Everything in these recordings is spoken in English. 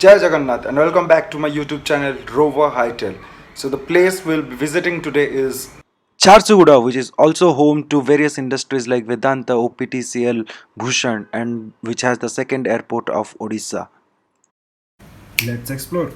Jai Jagannath and welcome back to my YouTube channel Rover Hightail. So the place we'll be visiting today is Jharsuguda, which is also home to various industries like Vedanta, OPTCL, Bhushan, and which has the second airport of Odisha. Let's explore.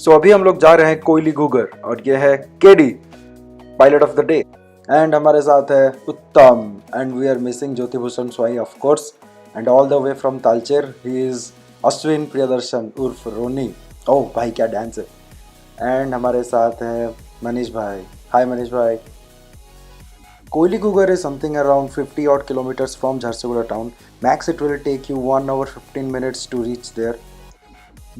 So अभी हम लोग जा रहे हैं कोयली घूगर और ये है KD pilot of the day and हमारे साथ है Uttam and we are missing Jyoti Bhushan Swain of course and all the way from Talcher he is Ashwin Priyadarshan उर्फ रोनी। ओह भाई क्या डांस है। एंड हमारे साथ है मनीष भाई। हाय मनीष भाई। कोयली घूगर is something around 50 odd kilometers from Jharsuguda town. Max it will take you 1 hour 15 minutes to reach there.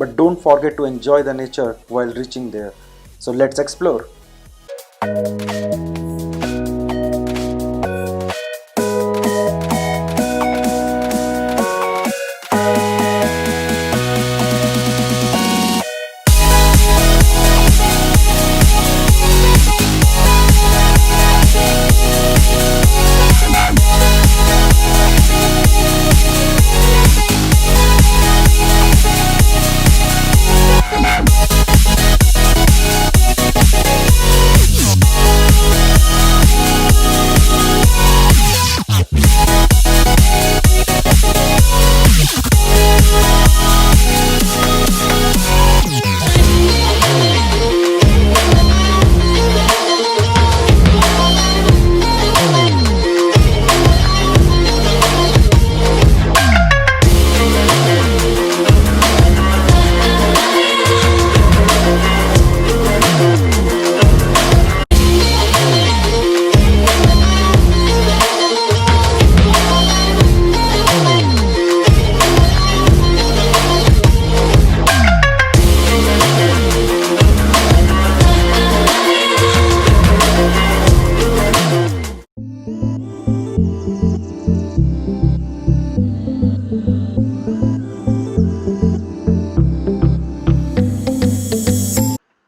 But don't forget to enjoy the nature while reaching there. So let's explore.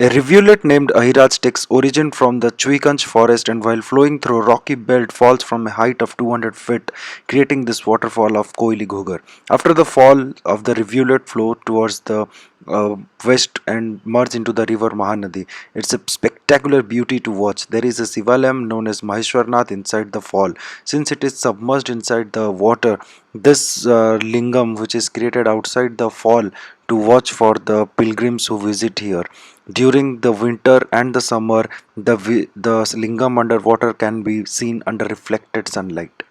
A rivulet named Ahiraj takes origin from the Chuikanch forest and while flowing through a rocky belt falls from a height of 200 feet, creating this waterfall of KOILI GHUGAR. After the fall of the rivulet flow towards the west and merge into the river Mahanadi. It's a spectacular beauty to watch. There is a Sivalayam known as Maheshwarnath inside the fall. Since it is submerged inside the water, this lingam which is created outside the fall to watch for the pilgrims who visit here. During the winter and the summer, the lingam underwater can be seen under reflected sunlight.